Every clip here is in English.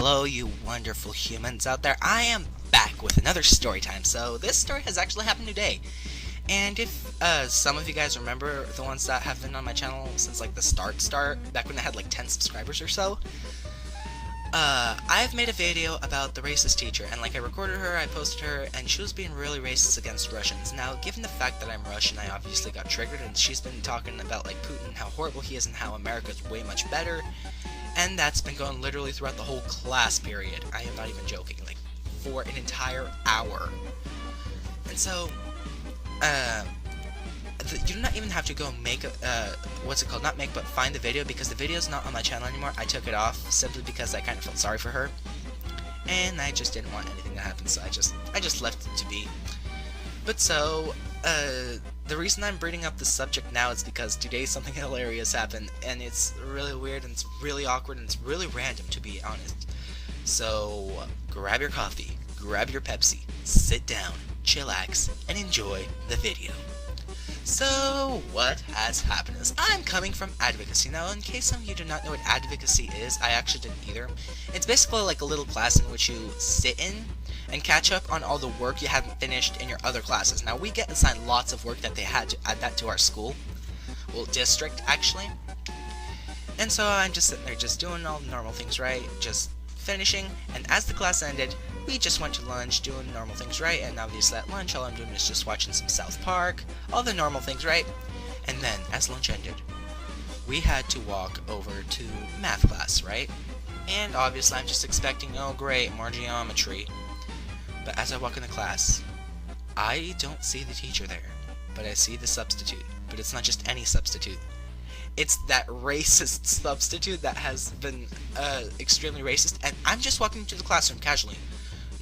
Hello, you wonderful humans out there. I am back with another story time. So this story has actually happened today. And if some of you guys remember the ones that have been on my channel since like the start, back when I had like 10 subscribers or so, I've made a video about the racist teacher, and like I recorded her, I posted her, and she was being really racist against Russians. Now, given the fact that I'm Russian, I obviously got triggered, and she's been talking about like Putin, how horrible he is, and how America's way much better. And that's been going literally throughout the whole class period. I am not even joking, like for an entire hour. And so, you do not even have to go make what's it called? Not make, but find the video, because the video's not on my channel anymore. I took it off simply because I kind of felt sorry for her, and I just didn't want anything to happen, so I just left it to be. But so, the reason I'm bringing up this subject now is because today something hilarious happened, and it's really weird, and it's really awkward, and it's really random, to be honest. So, grab your coffee, grab your Pepsi, sit down, chillax, and enjoy the video. So, what has happened is I'm coming from advocacy. Now, in case some of you do not know what advocacy is, I actually didn't either. It's basically like a little class in which you sit in and catch up on all the work you haven't finished in your other classes. Now, we get assigned lots of work that they had to add that to our school. Well, district, actually. And so I'm just sitting there just doing all the normal things right, just finishing, and as the class ended, we just went to lunch, doing normal things right, and obviously at lunch all I'm doing is just watching some South Park, all the normal things right, and then as lunch ended, we had to walk over to math class, right? And obviously I'm just expecting, oh great, more geometry. But as I walk into class, I don't see the teacher there, but I see the substitute. But it's not just any substitute. It's that racist substitute that has been extremely racist, and I'm just walking into the classroom casually,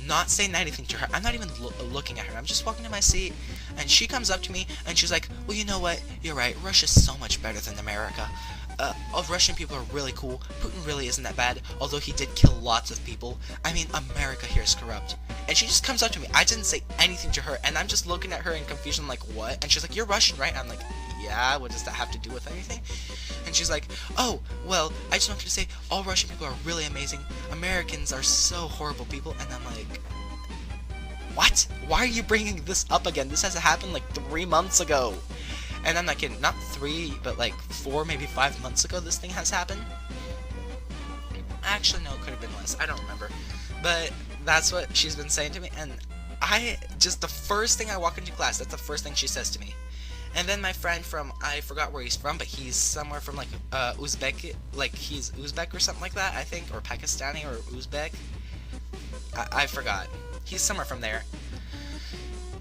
not saying anything to her. I'm not even looking at her. I'm just walking to my seat, and she comes up to me, and she's like, well, you know what? You're right. Russia's so much better than America. All Russian people are really cool. Putin really isn't that bad, although he did kill lots of people. I mean, America here is corrupt. And she just comes up to me. I didn't say anything to her, and I'm just looking at her in confusion, like, what? And she's like, you're Russian, right? I'm like, yeah, what does that have to do with anything? And she's like, oh, well, I just wanted to say, all Russian people are really amazing. Americans are so horrible people. And I'm like, what? Why are you bringing this up again? This has happened like 3 months ago. And I'm not kidding, not 3, but like 4, maybe 5 months ago this thing has happened. Actually, no, it could have been less. I don't remember. But that's what she's been saying to me, and the first thing I walk into class, that's the first thing she says to me. And then my friend from, I forgot where he's from, but he's somewhere from like Uzbek, like he's Uzbek or something like that, I think, or Pakistani or Uzbek. I forgot. He's somewhere from there.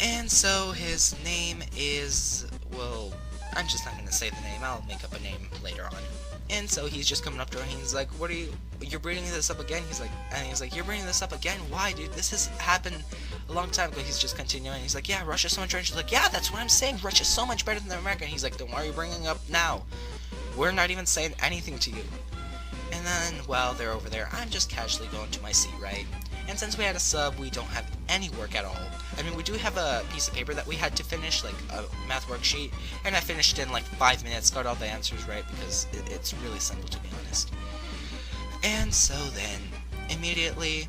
And so his name is, well, I'm just not going to say the name, I'll make up a name later on. And so he's just coming up to her, and he's like, what are you're bringing this up again? He's like, you're bringing this up again? Why, dude? This has happened a long time ago. He's just continuing. He's like, yeah, Russia's so much better. And she's like, yeah, that's what I'm saying. Russia's so much better than America. And he's like, then why are you bringing it up now? We're not even saying anything to you. And then, while they're over there, I'm just casually going to my seat, right? And since we had a sub, we don't have any work at all. I mean, we do have a piece of paper that we had to finish, like a math worksheet, and I finished in like 5 minutes, got all the answers right, because it's really simple, to be honest. And so then, immediately,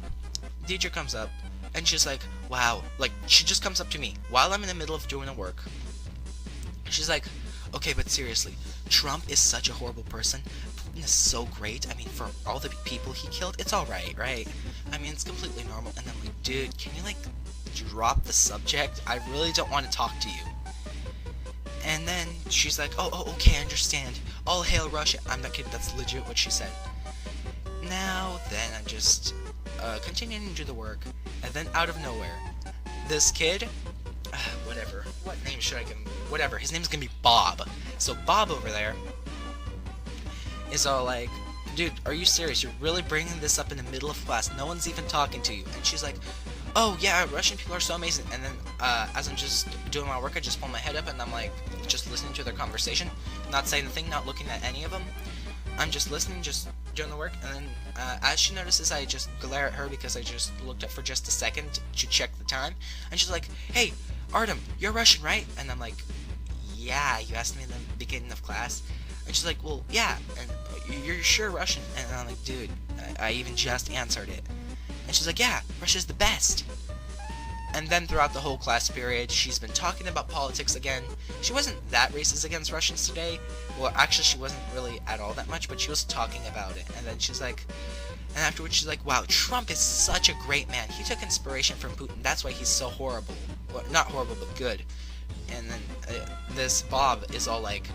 the teacher comes up, and she's like, wow, like, she just comes up to me, while I'm in the middle of doing the work. She's like, okay, but seriously, Trump is such a horrible person. Putin is so great. I mean, for all the people he killed, it's alright, right? I mean, it's completely normal. And I'm like, dude, can you, like, drop the subject? I really don't want to talk to you. And then she's like, oh, okay, I understand. All hail Russia. I'm not kidding, that's legit what she said. Now, then, I'm just continuing to do the work. And then, out of nowhere, this kid, whatever, what name should I give him? Whatever, his name's gonna be Bob. So Bob over there is all like, dude, are you serious? You're really bringing this up in the middle of class. No one's even talking to you. And she's like, oh yeah, Russian people are so amazing. And then as I'm just doing my work, I just pull my head up and I'm like just listening to their conversation, not saying a thing, not looking at any of them. I'm just listening, just doing the work. And then as she notices, I just glare at her because I just looked up for just a second to check the time. And she's like, hey, Artem, you're Russian, right? And I'm like, yeah, you asked me in the beginning of class. And she's like, well, yeah, and you're sure Russian? And I'm like, dude, I even just answered it. And she's like, yeah, Russia's the best. And then throughout the whole class period, she's been talking about politics again. She wasn't that racist against Russians today. Well, actually, she wasn't really at all that much, but she was talking about it. And then she's like, and afterwards she's like, wow, Trump is such a great man. He took inspiration from Putin. That's why he's so horrible. Well, not horrible, but good. And then this Bob is all like,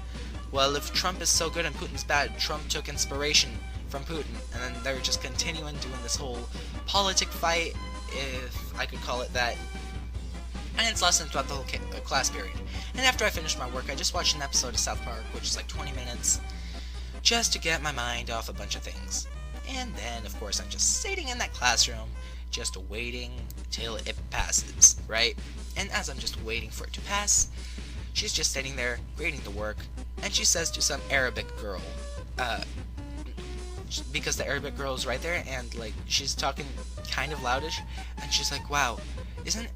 well, if Trump is so good and Putin's bad, Trump took inspiration from Putin. And then they're just continuing doing this whole politic fight, if I could call it that. And it's lasted throughout the whole class period. And after I finished my work, I just watched an episode of South Park, which is like 20 minutes, just to get my mind off a bunch of things. And then, of course, I'm just sitting in that classroom, just waiting till it passes, right? And as I'm just waiting for it to pass, she's just sitting there, grading the work, and she says to some Arabic girl, because the Arabic girl is right there, and, like, she's talking kind of loudish, and she's like, wow, isn't,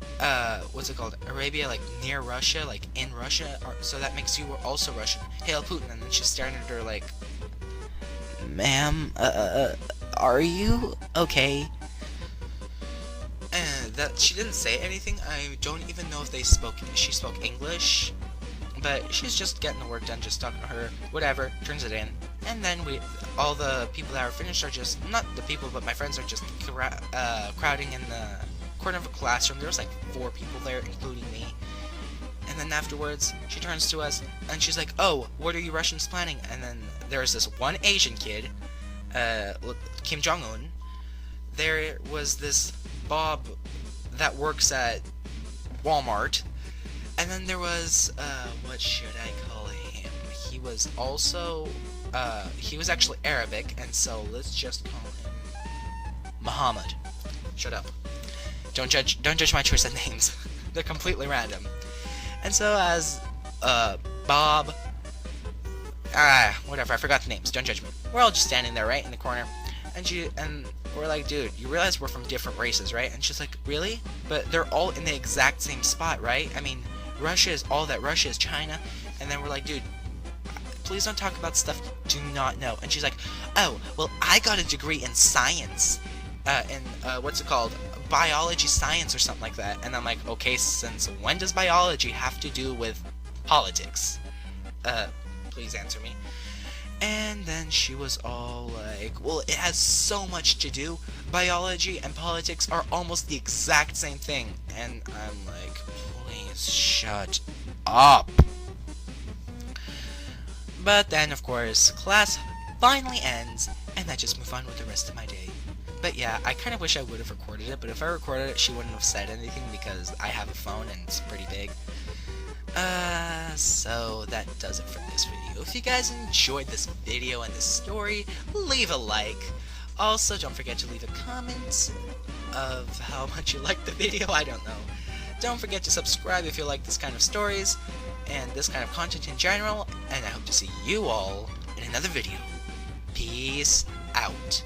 what's it called, Arabia, like, near Russia, like, in Russia, so that makes you also Russian. Hail Putin. And then she's staring at her like, ma'am, are you okay? And that she didn't say anything. I don't even know if she spoke English, but she's just getting the work done, just talking to her, whatever, turns it in. And then all the people that are finished are just, not the people, but my friends are just crowding in the corner of a classroom. There was like 4 people there, including me. And then afterwards, she turns to us, and she's like, oh, what are you Russians planning? And then there's this one Asian kid, Kim Jong-un. There was this Bob that works at Walmart. And then there was, what should I call him? He was also, he was actually Arabic, and so let's just call him Muhammad. Shut up. Don't judge my choice of names. They're completely random. And so as Bob, whatever, I forgot the names, don't judge me. We're all just standing there, right, in the corner, and we're like, dude, you realize we're from different races, right? And she's like, really? But they're all in the exact same spot, right? I mean, Russia is all that Russia is China. And then we're like, dude, please don't talk about stuff you do not know. And she's like, oh, well, I got a degree in science, what's it called? Biology science or something like that. And I'm like, okay, since when does biology have to do with politics? Please answer me. And then she was all like, well, it has so much to do. Biology and politics are almost the exact same thing. And I'm like, please shut up. But then, of course, class finally ends, and I just move on with the rest of my day. But yeah, I kind of wish I would have recorded it, but if I recorded it, she wouldn't have said anything because I have a phone and it's pretty big. So that does it for this video. If you guys enjoyed this video and this story, leave a like. Also, don't forget to leave a comment of how much you liked the video, I don't know. Don't forget to subscribe if you like this kind of stories and this kind of content in general, and I hope to see you all in another video. Peace out.